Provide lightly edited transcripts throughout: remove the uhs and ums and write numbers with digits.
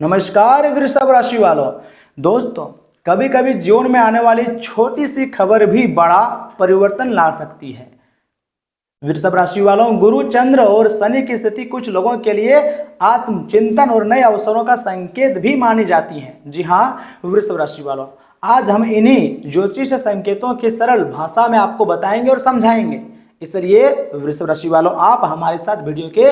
नमस्कार वृषभ राशि वालों। दोस्तों, कभी कभी जीवन में आने वाली छोटी सी खबर भी बड़ा परिवर्तन ला सकती है। वृषभ राशि वालों, गुरु, चंद्र और शनि की स्थिति कुछ लोगों के लिए आत्मचिंतन और नए अवसरों का संकेत भी मानी जाती है। जी हाँ वृषभ राशि वालों, आज हम इन्हीं ज्योतिष संकेतों की सरल भाषा में आपको बताएंगे और समझाएंगे। इसलिए वृषभ राशि वालों, आप हमारे साथ वीडियो के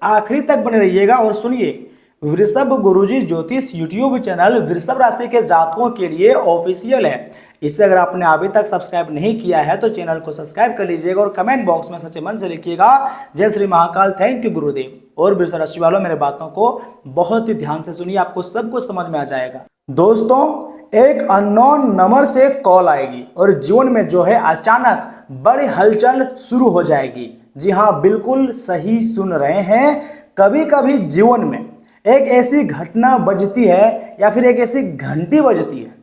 आखिरी तक बने रहिएगा और सुनिए। वृषभ गुरुजी ज्योतिष यूट्यूब चैनल वृषभ राशि के जातकों के लिए ऑफिशियल है। इसे अगर आपने अभी तक सब्सक्राइब नहीं किया है तो चैनल को सब्सक्राइब कर लीजिएगा और कमेंट बॉक्स में सच्चे मन से लिखिएगा जय श्री महाकाल, थैंक यू गुरुदेव। और वृषभ राशि वालों, मेरे बातों को बहुत ही ध्यान से सुनिए, आपको सब कुछ समझ में आ जाएगा। दोस्तों, एक अननोन नंबर से कॉल आएगी और जीवन में जो है अचानक बड़ी हलचल शुरू हो जाएगी। जी हाँ, बिल्कुल सही सुन रहे हैं। कभी कभी जीवन में एक ऐसी घटना बजती है या फिर एक ऐसी घंटी बजती है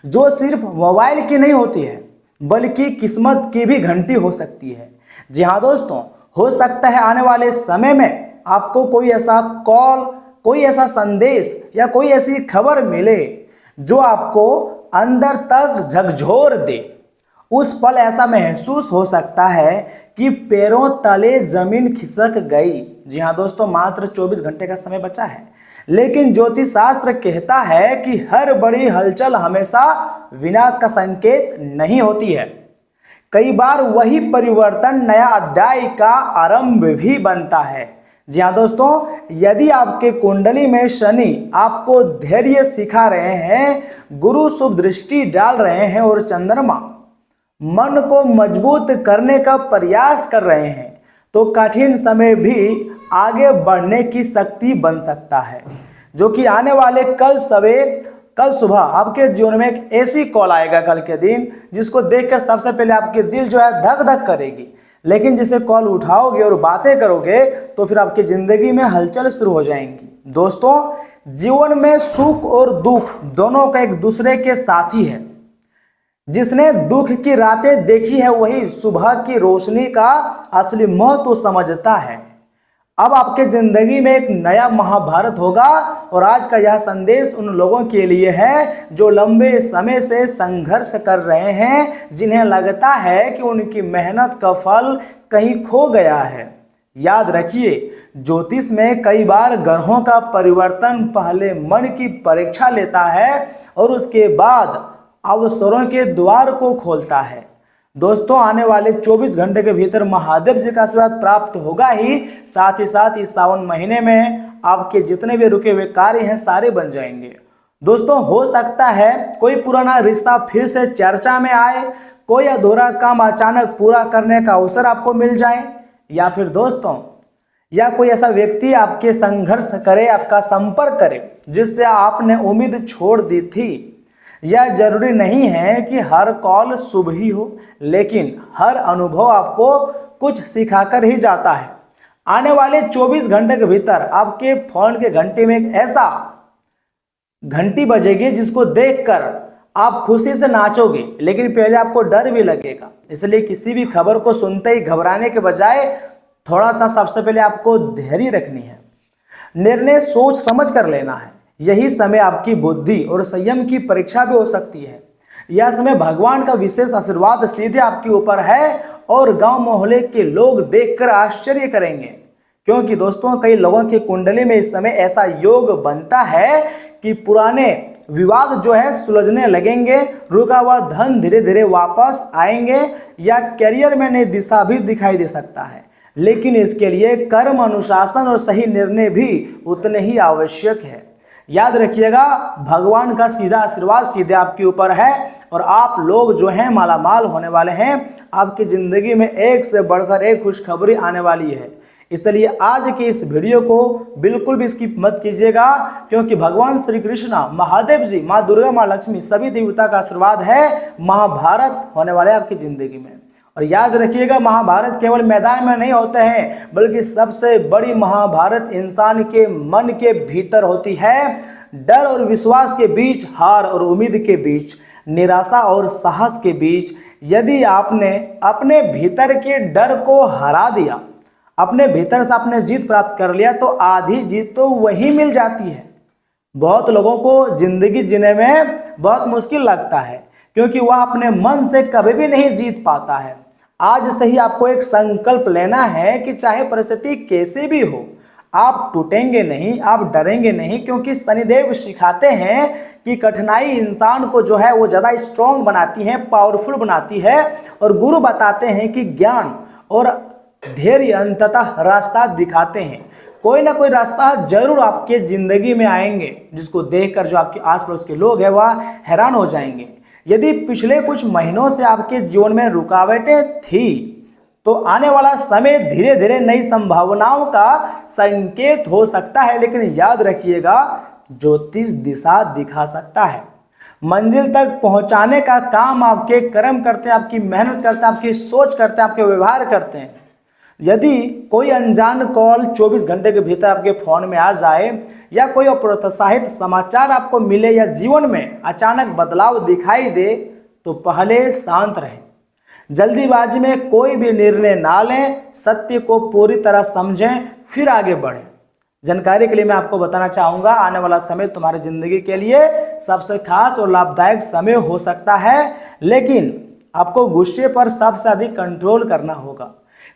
जो सिर्फ मोबाइल की नहीं होती है बल्कि किस्मत की भी घंटी हो सकती है। जी हाँ दोस्तों, हो सकता है आने वाले समय में आपको कोई ऐसा कॉल, कोई ऐसा संदेश या कोई ऐसी खबर मिले जो आपको अंदर तक झकझोर दे। उस पल ऐसा महसूस हो सकता है कि पैरों तले जमीन खिसक गई। जी हाँ दोस्तों, मात्र 24 घंटे का समय बचा है, लेकिन ज्योतिष शास्त्र कहता है कि हर बड़ी हलचल हमेशा विनाश का संकेत नहीं होती है। कई बार वही परिवर्तन नया अध्याय का आरंभ भी बनता है। जी हाँ दोस्तों, यदि आपके कुंडली में शनि आपको धैर्य सिखा रहे हैं, गुरु शुभ दृष्टि डाल रहे हैं और चंद्रमा मन को मजबूत करने का प्रयास कर रहे हैं, तो कठिन समय भी आगे बढ़ने की शक्ति बन सकता है। जो कि आने वाले कल सुबह आपके जीवन में एक ऐसी कॉल आएगा कल के दिन जिसको देखकर सबसे पहले आपके दिल जो है धक धक करेगी, लेकिन जिसे कॉल उठाओगे और बातें करोगे तो फिर आपकी जिंदगी में हलचल शुरू हो जाएंगी। दोस्तों, जीवन में सुख और दुख दोनों का एक दूसरे के साथी है। जिसने दुख की रातें देखी है वही सुबह की रोशनी का असली महत्व समझता है। अब आपके जिंदगी में एक नया महाभारत होगा और आज का यह संदेश उन लोगों के लिए है जो लंबे समय से संघर्ष कर रहे हैं, जिन्हें लगता है कि उनकी मेहनत का फल कहीं खो गया है। याद रखिए, ज्योतिष में कई बार ग्रहों का परिवर्तन पहले मन की परीक्षा लेता है और उसके बाद अवसरों के द्वार को खोलता है। दोस्तों, आने वाले 24 घंटे के भीतर महादेव जी का आशीर्वाद प्राप्त होगा ही साथ इस सावन महीने में आपके जितने भी रुके हुए कार्य हैं सारे बन जाएंगे। दोस्तों, हो सकता है कोई पुराना रिश्ता फिर से चर्चा में आए, कोई अधूरा काम अचानक पूरा करने का अवसर आपको मिल जाए, या फिर दोस्तों या कोई ऐसा व्यक्ति आपके संघर्ष करे, आपका संपर्क करे जिससे आपने उम्मीद छोड़ दी थी। यह जरूरी नहीं है कि हर कॉल शुभ ही हो, लेकिन हर अनुभव आपको कुछ सिखाकर ही जाता है। आने वाले 24 घंटे के भीतर आपके फोन के घंटे में एक ऐसा घंटी बजेगी जिसको देखकर आप खुशी से नाचोगे, लेकिन पहले आपको डर भी लगेगा। इसलिए किसी भी खबर को सुनते ही घबराने के बजाय थोड़ा सा सबसे पहले आपको धैर्य रखनी है, निर्णय सोच समझ कर लेना है। यही समय आपकी बुद्धि और संयम की परीक्षा भी हो सकती है। यह समय भगवान का विशेष आशीर्वाद सीधे आपके ऊपर है और गांव मोहल्ले के लोग देखकर आश्चर्य करेंगे, क्योंकि दोस्तों कई लोगों की कुंडली में इस समय ऐसा योग बनता है कि पुराने विवाद जो है सुलझने लगेंगे, रुका हुआ धन धीरे धीरे वापस आएंगे, या करियर में नई दिशा भी दिखाई दे सकता है। लेकिन इसके लिए कर्म, अनुशासन और सही निर्णय भी उतने ही आवश्यक है। याद रखिएगा, भगवान का सीधा आशीर्वाद सीधे आपके ऊपर है और आप लोग जो हैं मालामाल होने वाले हैं। आपकी जिंदगी में एक से बढ़कर एक खुशखबरी आने वाली है। इसलिए आज की इस वीडियो को बिल्कुल भी स्किप मत कीजिएगा, क्योंकि भगवान श्री कृष्ण, महादेव जी, माँ दुर्गा, माँ लक्ष्मी, सभी देवता का आशीर्वाद है। महाभारत होने वाले आपकी जिंदगी में। और याद रखिएगा, महाभारत केवल मैदान में नहीं होते हैं, बल्कि सबसे बड़ी महाभारत इंसान के मन के भीतर होती है। डर और विश्वास के बीच, हार और उम्मीद के बीच, निराशा और साहस के बीच, यदि आपने अपने भीतर के डर को हरा दिया, अपने भीतर से आपने जीत प्राप्त कर लिया, तो आधी जीत तो वही मिल जाती है। बहुत लोगों को जिंदगी जीने में बहुत मुश्किल लगता है क्योंकि वह अपने मन से कभी भी नहीं जीत पाता है। आज से ही आपको एक संकल्प लेना है कि चाहे परिस्थिति कैसी भी हो, आप टूटेंगे नहीं, आप डरेंगे नहीं, क्योंकि शनिदेव सिखाते हैं कि कठिनाई इंसान को जो है वो ज़्यादा स्ट्रॉन्ग बनाती है, पावरफुल बनाती है। और गुरु बताते हैं कि ज्ञान और धैर्य अंततः रास्ता दिखाते हैं। कोई ना कोई रास्ता जरूर आपके जिंदगी में आएंगे जिसको देखकर जो आपके आस पड़ोस के लोग हैं वह हैरान हो जाएंगे। यदि पिछले कुछ महीनों से आपके जीवन में रुकावटें थी तो आने वाला समय धीरे धीरे नई संभावनाओं का संकेत हो सकता है। लेकिन याद रखिएगा, ज्योतिष दिशा दिखा सकता है, मंजिल तक पहुंचाने का काम आपके कर्म करते हैं, आपकी मेहनत करते हैं, आपकी सोच करते हैं, आपके व्यवहार करते हैं। यदि कोई अनजान कॉल 24 घंटे के भीतर आपके फोन में आ जाए या कोई अप्रोत्साहित समाचार आपको मिले या जीवन में अचानक बदलाव दिखाई दे तो पहले शांत रहें, जल्दीबाजी में कोई भी निर्णय ना लें, सत्य को पूरी तरह समझें फिर आगे बढ़ें। जानकारी के लिए मैं आपको बताना चाहूँगा, आने वाला समय तुम्हारी जिंदगी के लिए सबसे खास और लाभदायक समय हो सकता है, लेकिन आपको गुस्से पर सबसे अधिक कंट्रोल करना होगा।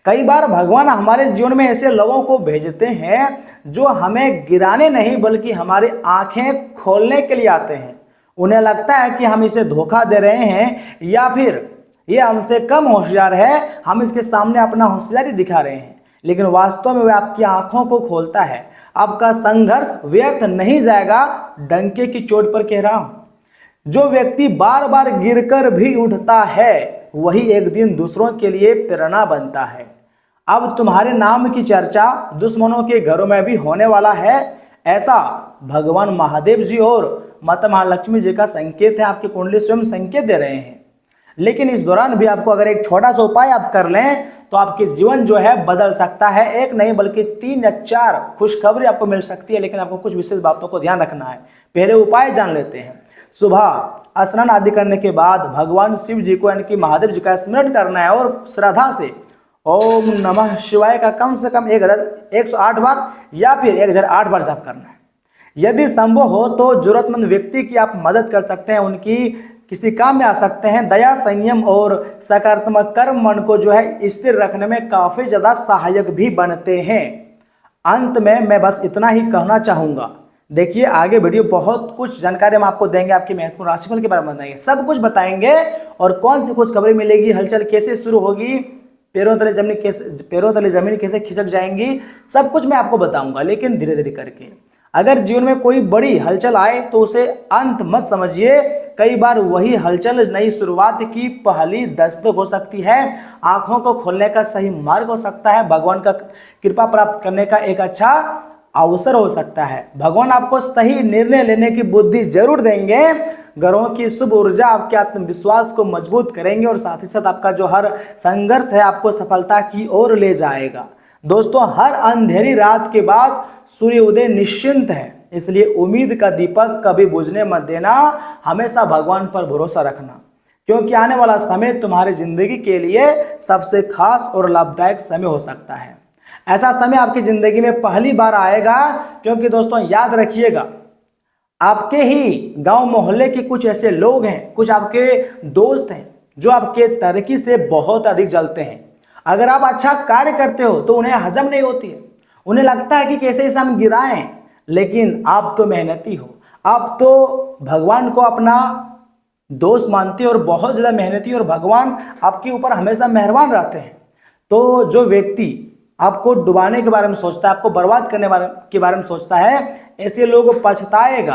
कई बार भगवान हमारे जीवन में ऐसे लोगों को भेजते हैं जो हमें गिराने नहीं बल्कि हमारी आंखें खोलने के लिए आते हैं। उन्हें लगता है कि हम इसे धोखा दे रहे हैं या फिर ये हमसे कम होशियार है, हम इसके सामने अपना होशियारी दिखा रहे हैं, लेकिन वास्तव में वह आपकी आंखों को खोलता है। आपका संघर्ष व्यर्थ नहीं जाएगा, डंके की चोट पर कह रहा हूं। जो व्यक्ति बार बार गिरकर भी उठता है वही एक दिन दूसरों के लिए प्रेरणा बनता है। अब तुम्हारे नाम की चर्चा दुश्मनों के घरों में भी होने वाला है, ऐसा भगवान महादेव जी और माता महालक्ष्मी जी का संकेत है। आपकी कुंडली स्वयं संकेत दे रहे हैं। लेकिन इस दौरान भी आपको अगर एक छोटा सा उपाय आप कर लें तो आपके जीवन जो है बदल सकता है। एक नहीं बल्कि 3 या 4 खुशखबरी आपको मिल सकती है, लेकिन आपको कुछ विशेष बातों को ध्यान रखना है। पहले उपाय जान लेते हैं। सुबह स्नान आदि करने के बाद भगवान शिव जी को यानी कि महादेव जी का स्मरण करना है और श्रद्धा से ओम नमः शिवाय का कम से कम 108 बार या फिर 1008 बार जाप करना है। यदि संभव हो तो जरूरतमंद व्यक्ति की आप मदद कर सकते हैं, उनकी किसी काम में आ सकते हैं। दया, संयम और सकारात्मक कर्म मन को जो है स्थिर रखने में काफी ज्यादा सहायक भी बनते हैं। अंत में मैं बस इतना ही कहना चाहूंगा, देखिए आगे वीडियो बहुत कुछ जानकारी हम आपको देंगे, आपकी महत्वपूर्ण राशिफल के बारे में बताएंगे, सब कुछ बताएंगे और कौन सी खुशखबरी मिलेगी, हलचल कैसे शुरू होगी, पैरों तले जमीन कैसे खिसक जाएंगी, सब कुछ मैं आपको बताऊंगा, लेकिन धीरे धीरे करके। अगर जीवन में कोई बड़ी हलचल आए तो उसे अंत मत समझिए, कई बार वही हलचल नई शुरुआत की पहली दस्तक हो सकती है, आंखों को खोलने का सही मार्ग हो सकता है, भगवान का कृपा प्राप्त करने का एक अच्छा अवसर हो सकता है। भगवान आपको सही निर्णय लेने की बुद्धि जरूर देंगे। ग्रहों की शुभ ऊर्जा आपके आत्मविश्वास को मजबूत करेंगे और साथ ही साथ आपका जो हर संघर्ष है आपको सफलता की ओर ले जाएगा। दोस्तों, हर अंधेरी रात के बाद सूर्योदय निश्चिंत है, इसलिए उम्मीद का दीपक कभी बुझने मत देना, हमेशा भगवान पर भरोसा रखना, क्योंकि आने वाला समय तुम्हारी जिंदगी के लिए सबसे खास और लाभदायक समय हो सकता है। ऐसा समय आपकी जिंदगी में पहली बार आएगा, क्योंकि दोस्तों याद रखिएगा, आपके ही गांव मोहल्ले के कुछ ऐसे लोग हैं, कुछ आपके दोस्त हैं जो आपके तरक्की से बहुत अधिक जलते हैं। अगर आप अच्छा कार्य करते हो तो उन्हें हजम नहीं होती है, उन्हें लगता है कि कैसे इसे हम गिराएं, लेकिन आप तो मेहनती हो, आप तो भगवान को अपना दोस्त मानते हो और बहुत ज़्यादा मेहनती, और भगवान आपके ऊपर हमेशा मेहरबान रहते हैं। तो जो व्यक्ति आपको डुबाने के बारे में सोचता है, आपको बर्बाद करने के बारे में सोचता है, ऐसे लोग पछताएगा,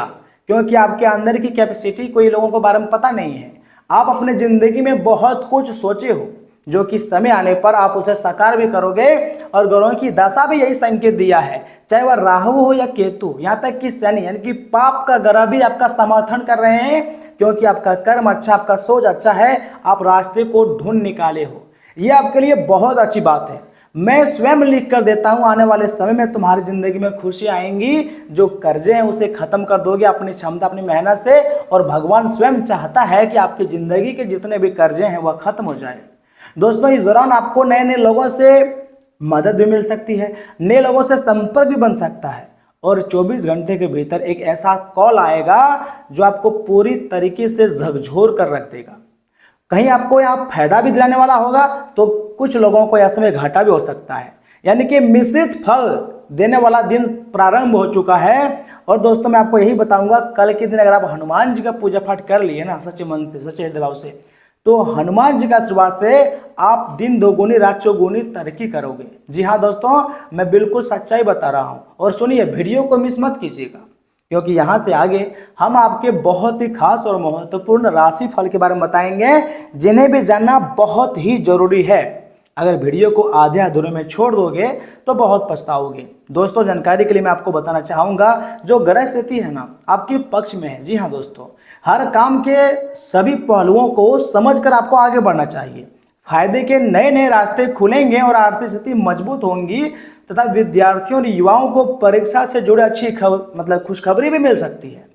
क्योंकि आपके अंदर की कैपेसिटी कोई लोगों को बारे में पता नहीं है। आप अपने जिंदगी में बहुत कुछ सोचे हो जो कि समय आने पर आप उसे साकार भी करोगे, और ग्रहों की दशा भी यही संकेत दिया है, चाहे वह राहु हो या केतु, यहाँ तक कि शनि यानी कि पाप का ग्रह भी आपका समर्थन कर रहे हैं, क्योंकि आपका कर्म अच्छा, आपका सोच अच्छा है, आप रास्ते को ढूंढ निकाले हो। ये आपके लिए बहुत अच्छी बात है। मैं स्वयं लिख कर देता हूं, आने वाले समय में तुम्हारी जिंदगी में खुशी आएंगी, जो कर्जे हैं उसे खत्म कर दोगे अपनी क्षमता, अपनी मेहनत से, और भगवान स्वयं चाहता है कि आपकी जिंदगी के जितने भी कर्जे हैं वह खत्म हो जाए। दोस्तों, इस दौरान आपको नए नए लोगों से मदद भी मिल सकती है, नए लोगों से संपर्क भी बन सकता है, और 24 घंटे के भीतर एक ऐसा कॉल आएगा जो आपको पूरी तरीके से झकझोर कर रख देगा। कहीं आपको यहाँ फायदा भी दिलाने वाला होगा तो कुछ लोगों को ऐसे में घाटा भी हो सकता है, यानी कि मिश्रित फल देने वाला दिन प्रारंभ हो चुका है। और दोस्तों मैं आपको यही बताऊंगा, कल के दिन अगर आप हनुमान जी का पूजा पाठ कर लिए ना सच्चे मन से, सच्चे हृदय भाव से, तो हनुमान जी का आशीर्वाद से आप दिन दोगुनी रात चौगुनी तरक्की करोगे। जी हाँ दोस्तों, मैं बिल्कुल सच्चाई बता रहा हूँ। और सुनिए, वीडियो को मिस मत कीजिएगा, क्योंकि यहाँ से आगे हम आपके बहुत ही खास और महत्वपूर्ण राशि फल के बारे में बताएंगे, जिन्हें भी जानना बहुत ही जरूरी है। अगर वीडियो को आधे अधूरे में छोड़ दोगे तो बहुत पछताओगे। दोस्तों जानकारी के लिए मैं आपको बताना चाहूँगा, जो ग्रह स्थिति है ना आपके पक्ष में है। जी हाँ दोस्तों, हर काम के सभी पहलुओं को समझकर आपको आगे बढ़ना चाहिए। फायदे के नए नए रास्ते खुलेंगे और आर्थिक स्थिति मजबूत होंगी तथा विद्यार्थियों और युवाओं को परीक्षा से जुड़े अच्छी खुशखबरी भी मिल सकती है।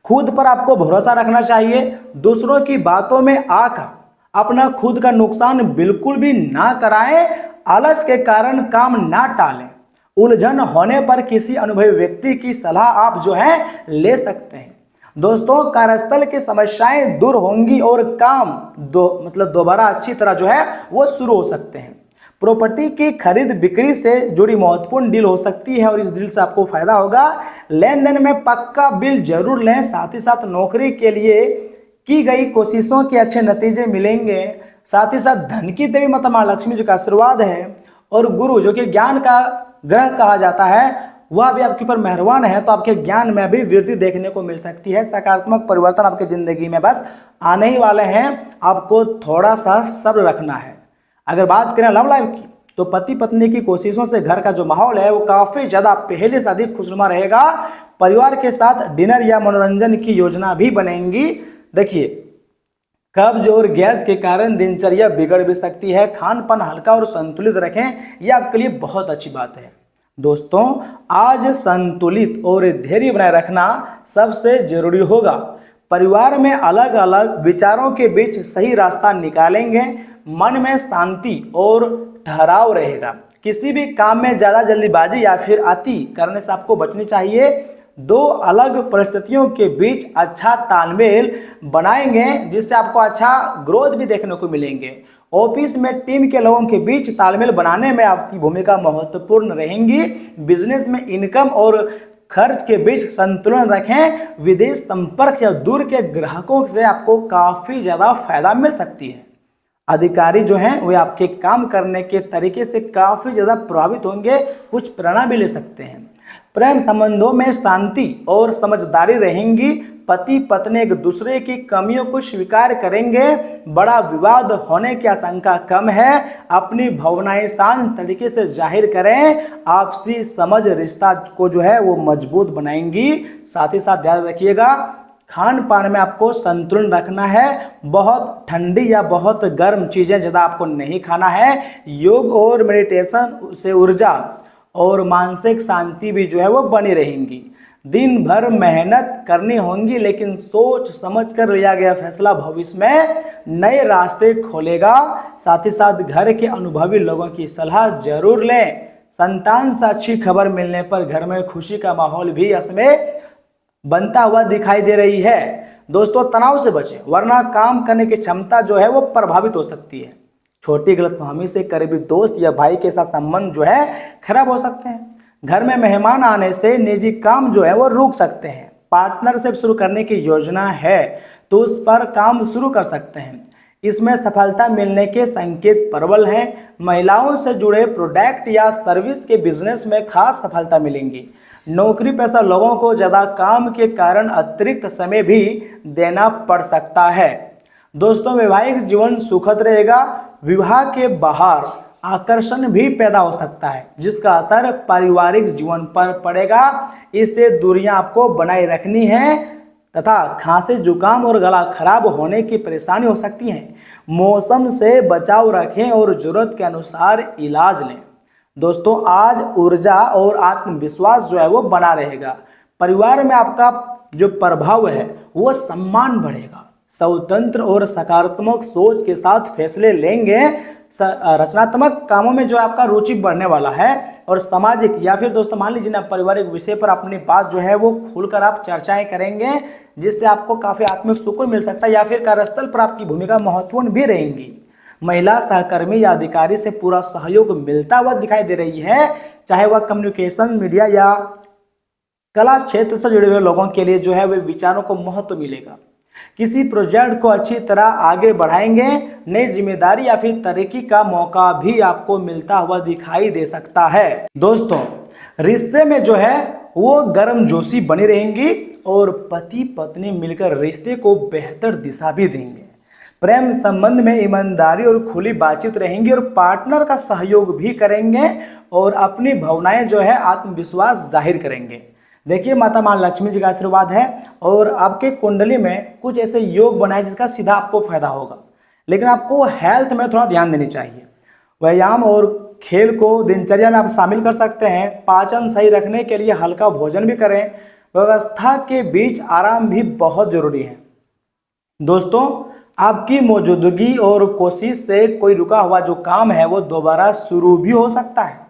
खुद पर आपको भरोसा रखना चाहिए। दूसरों की बातों में आकर अपना खुद का नुकसान बिल्कुल भी ना कराएं। आलस के कारण काम ना टालें। उलझन होने पर किसी अनुभवी व्यक्ति की सलाह आप जो है ले सकते हैं। दोस्तों कार्यस्थल की समस्याएं दूर होंगी और काम दोबारा अच्छी तरह जो है वो शुरू हो सकते हैं। प्रॉपर्टी की खरीद बिक्री से जुड़ी महत्वपूर्ण डील हो सकती है और इस डील से आपको फायदा होगा। लेन देन में पक्का बिल जरूर लें। साथ ही साथ नौकरी के लिए की गई कोशिशों के अच्छे नतीजे मिलेंगे। साथ ही साथ धन की देवी माता मां लक्ष्मी जी का आशीर्वाद है और गुरु जो कि ज्ञान का ग्रह कहा जाता है वह भी आपके ऊपर मेहरबान है, तो आपके ज्ञान में भी वृद्धि देखने को मिल सकती है। सकारात्मक परिवर्तन आपके जिंदगी में बस आने ही वाले हैं। आपको थोड़ा सा सब्र रखना है। अगर बात करें लव लाइफ की, तो पति पत्नी की कोशिशों से घर का जो माहौल है वो काफी ज्यादा पहले से अधिक खुशनुमा रहेगा। परिवार के साथ डिनर या मनोरंजन की योजना भी बनेगी। देखिए, कब्ज और गैस के कारण दिनचर्या बिगड़ भी सकती है। खान पान हल्का और संतुलित रखें, यह आपके लिए बहुत अच्छी बात है। दोस्तों आज संतुलित और धैर्य बनाए रखना सबसे जरूरी होगा। परिवार में अलग अलग विचारों के बीच सही रास्ता निकालेंगे। मन में शांति और ठहराव रहेगा। किसी भी काम में ज्यादा जल्दीबाजी या फिर अति करने से आपको बचनी चाहिए। दो अलग परिस्थितियों के बीच अच्छा तालमेल बनाएंगे, जिससे आपको अच्छा ग्रोथ भी देखने को मिलेंगे। ऑफिस में टीम के लोगों के बीच तालमेल बनाने में आपकी भूमिका महत्वपूर्ण रहेंगी। बिजनेस में इनकम और खर्च के बीच संतुलन रखें। विदेश संपर्क या दूर के ग्राहकों से आपको काफी ज्यादा फायदा मिल सकती है। अधिकारी जो हैं वे आपके काम करने के तरीके से काफी ज्यादा प्रभावित होंगे, कुछ प्रेरणा भी ले सकते हैं। प्रेम संबंधों में शांति और समझदारी रहेंगी। पति पत्नी एक दूसरे की कमियों को स्वीकार करेंगे। बड़ा विवाद होने की आशंका कम है। अपनी भावनाएं शांत तरीके से जाहिर करें। आपसी समझ रिश्ता को जो है वो मजबूत बनाएंगी। साथ ही साथ ध्यान रखिएगा, खान पान में आपको संतुलन रखना है। बहुत ठंडी या बहुत गर्म चीजें ज़्यादा आपको नहीं खाना है। योग और मेडिटेशन से ऊर्जा और मानसिक शांति भी जो है वो बनी रहेंगी। दिन भर मेहनत करनी होंगी, लेकिन सोच समझ कर लिया गया फैसला भविष्य में नए रास्ते खोलेगा। साथ ही साथ घर के अनुभवी लोगों की सलाह जरूर लें। संतान से अच्छी खबर मिलने पर घर में खुशी का माहौल भी इसमें बनता हुआ दिखाई दे रही है। दोस्तों तनाव से बचें, वरना काम करने की क्षमता जो है वो प्रभावित हो सकती है। छोटी गलतफहमी से करीबी दोस्त या भाई के साथ संबंध जो है खराब हो सकते हैं। घर में मेहमान आने से निजी काम जो है वो रुक सकते हैं। पार्टनरशिप शुरू करने की योजना है तो उस पर काम शुरू कर सकते हैं। इसमें सफलता मिलने के संकेत प्रबल हैं। महिलाओं से जुड़े प्रोडक्ट या सर्विस के बिजनेस में खास सफलता मिलेंगी। नौकरी पेशा लोगों को ज़्यादा काम के कारण अतिरिक्त समय भी देना पड़ सकता है। दोस्तों वैवाहिक जीवन सुखद रहेगा। विवाह के बाहर आकर्षण भी पैदा हो सकता है, जिसका असर पारिवारिक जीवन पर पड़ेगा। इससे दूरियां आपको बनाए रखनी है तथा खांसी जुकाम और गला खराब होने की परेशानी हो सकती है। मौसम से बचाव रखें और जरूरत के अनुसार इलाज लें। दोस्तों आज ऊर्जा और आत्मविश्वास जो है वो बना रहेगा। परिवार में आपका जो प्रभाव है वो सम्मान बढ़ेगा। स्वतंत्र और सकारात्मक सोच के साथ फैसले लेंगे रचनात्मक कामों में जो है आपका रुचि बढ़ने वाला है। और सामाजिक या फिर दोस्तों मान लीजिए ना पारिवारिक विषय पर अपनी बात जो है वो खुलकर आप चर्चाएं करेंगे, जिससे आपको काफी आत्मिक सुकून मिल सकता है, या फिर कार्यस्थल पर आपकी भूमिका महत्वपूर्ण भी रहेंगी। महिला सहकर्मी या अधिकारी से पूरा सहयोग मिलता हुआ दिखाई दे रही है, चाहे वह कम्युनिकेशन, मीडिया या कला क्षेत्र से जुड़े हुए लोगों के लिए जो है वे विचारों को महत्व मिलेगा। किसी प्रोजेक्ट को अच्छी तरह आगे बढ़ाएंगे, नई जिम्मेदारी या फिर तरक्की का मौका भी आपको मिलता हुआ दिखाई दे सकता है। दोस्तों रिश्ते में जो है वो गर्मजोशी बनी रहेंगी और पति पत्नी मिलकर रिश्ते को बेहतर दिशा भी देंगे। प्रेम संबंध में ईमानदारी और खुली बातचीत रहेंगी और पार्टनर का सहयोग भी करेंगे और अपनी भावनाएं जो है आत्मविश्वास जाहिर करेंगे। देखिए माता मां लक्ष्मी जी का आशीर्वाद है और आपके कुंडली में कुछ ऐसे योग बना है जिसका सीधा आपको फायदा होगा, लेकिन आपको हेल्थ में थोड़ा ध्यान देनी चाहिए। व्यायाम और खेल को दिनचर्या में आप शामिल कर सकते हैं। पाचन सही रखने के लिए हल्का भोजन भी करें। व्यवस्था के बीच आराम भी बहुत जरूरी है। दोस्तों आपकी मौजूदगी और कोशिश से कोई रुका हुआ जो काम है वो दोबारा शुरू भी हो सकता है।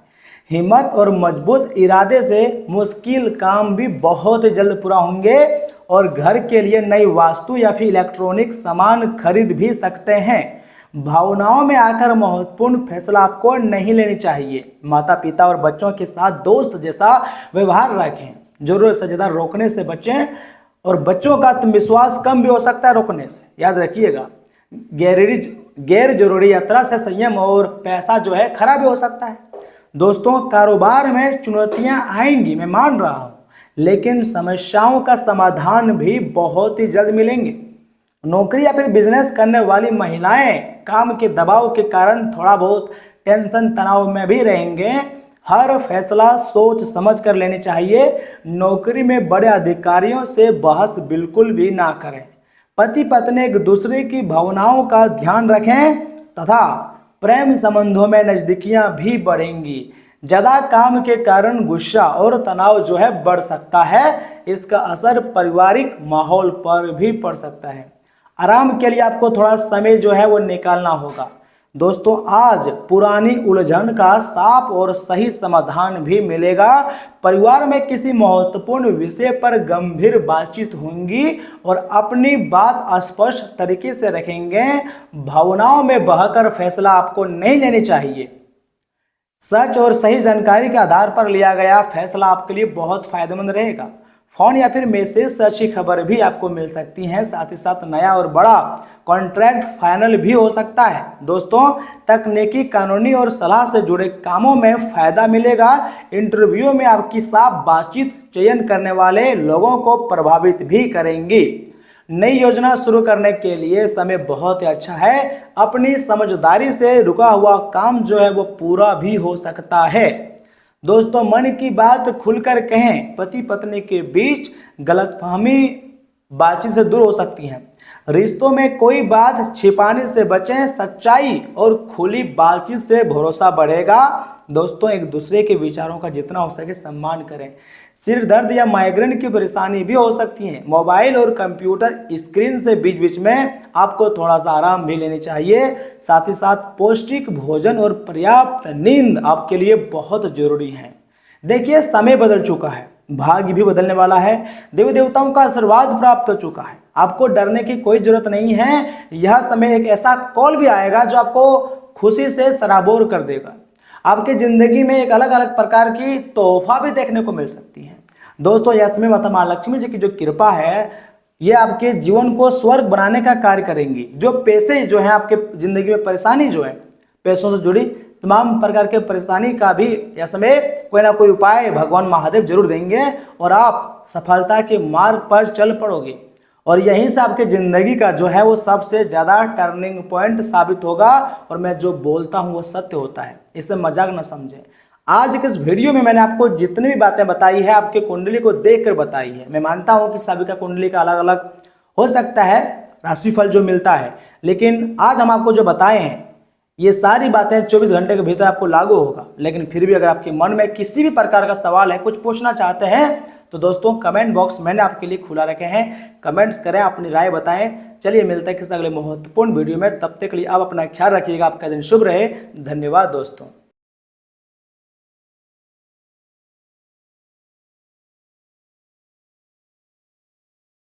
हिम्मत और मजबूत इरादे से मुश्किल काम भी बहुत जल्द पूरा होंगे और घर के लिए नई वास्तु या फिर इलेक्ट्रॉनिक सामान खरीद भी सकते हैं। भावनाओं में आकर महत्वपूर्ण फैसला आपको नहीं लेनी चाहिए। माता पिता और बच्चों के साथ दोस्त जैसा व्यवहार रखें। जरूरत से ज़्यादा रोकने से बचें और बच्चों का आत्मविश्वास कम भी हो सकता है रोकने से। याद रखिएगा, गैर जरूरी यात्रा से संयम और पैसा जो है खराब भी हो सकता है। दोस्तों कारोबार में चुनौतियां आएंगी, मैं मान रहा हूं, लेकिन समस्याओं का समाधान भी बहुत ही जल्द मिलेंगे। नौकरी या फिर बिजनेस करने वाली महिलाएं काम के दबाव के कारण थोड़ा बहुत टेंशन तनाव में भी रहेंगे। हर फैसला सोच समझ कर लेनी चाहिए। नौकरी में बड़े अधिकारियों से बहस बिल्कुल भी ना करें। पति पत्नी एक दूसरे की भावनाओं का ध्यान रखें तथा प्रेम संबंधों में नजदीकियां भी बढ़ेंगी। ज्यादा काम के कारण गुस्सा और तनाव जो है बढ़ सकता है। इसका असर पारिवारिक माहौल पर भी पड़ सकता है। आराम के लिए आपको थोड़ा समय जो है वो निकालना होगा। दोस्तों आज पुरानी उलझन का साफ और सही समाधान भी मिलेगा। परिवार में किसी महत्वपूर्ण विषय पर गंभीर बातचीत होंगी और अपनी बात स्पष्ट तरीके से रखेंगे। भावनाओं में बहकर फैसला आपको नहीं लेनी चाहिए। सच और सही जानकारी के आधार पर लिया गया फैसला आपके लिए बहुत फायदेमंद रहेगा। फोन या फिर मैसेज से अच्छी खबर भी आपको मिल सकती है। साथ ही साथ नया और बड़ा कॉन्ट्रैक्ट फाइनल भी हो सकता है। दोस्तों तकनीकी, कानूनी और सलाह से जुड़े कामों में फायदा मिलेगा। इंटरव्यू में आपकी साफ बातचीत चयन करने वाले लोगों को प्रभावित भी करेंगी। नई योजना शुरू करने के लिए समय बहुत ही अच्छा है। अपनी समझदारी से रुका हुआ काम जो है वो पूरा भी हो सकता है। दोस्तों मन की बात खुलकर कहें। पति पत्नी के बीच गलतफहमी बातचीत से दूर हो सकती है। रिश्तों में कोई बात छिपाने से बचें। सच्चाई और खुली बातचीत से भरोसा बढ़ेगा। दोस्तों एक दूसरे के विचारों का जितना हो सके सम्मान करें। सिर दर्द या माइग्रेन की परेशानी भी हो सकती है। मोबाइल और कंप्यूटर स्क्रीन से बीच बीच में आपको थोड़ा सा आराम भी लेनी चाहिए। साथ ही साथ पौष्टिक भोजन और पर्याप्त नींद आपके लिए बहुत जरूरी है। देखिए समय बदल चुका है, भाग्य भी बदलने वाला है। देवी देवताओं का आशीर्वाद प्राप्त हो चुका है। आपको डरने की कोई जरूरत नहीं है। यह समय एक ऐसा कॉल भी आएगा जो आपको खुशी से सराबोर कर देगा। आपकी जिंदगी में एक अलग अलग प्रकार की तोहफा भी देखने को मिल सकती है। दोस्तों यह समय माता मां लक्ष्मी जी की जो कृपा है ये आपके जीवन को स्वर्ग बनाने का कार्य करेंगी। जो पैसे जो है आपके जिंदगी में परेशानी जो है, पैसों से जुड़ी तमाम प्रकार के परेशानी का भी यह समय कोई ना कोई उपाय भगवान महादेव जरूर देंगे और आप सफलता के मार्ग पर चल पड़ोगे। और यहीं से आपके ज़िंदगी का जो है वो सबसे ज़्यादा टर्निंग पॉइंट साबित होगा। और मैं जो बोलता हूँ वो सत्य होता है, इसे मजाक न समझें। आज के इस वीडियो में मैंने आपको जितनी भी बातें बताई है आपके कुंडली को देखकर बताई है। मैं मानता हूँ कि सभी का कुंडली का अलग अलग हो सकता है राशिफल जो मिलता है, लेकिन आज हम आपको जो बताए हैं ये सारी बातें 24 घंटे के भीतर आपको लागू होगा। लेकिन फिर भी अगर आपके मन में किसी भी प्रकार का सवाल है, कुछ पूछना चाहते हैं, तो दोस्तों कमेंट बॉक्स मैंने आपके लिए खुला रखे हैं। कमेंट्स करें, अपनी राय बताएं। चलिए मिलते हैं किसी अगले महत्वपूर्ण वीडियो में, तब तक के लिए आप अपना ख्याल रखिएगा। आपका दिन शुभ रहे। धन्यवाद दोस्तों।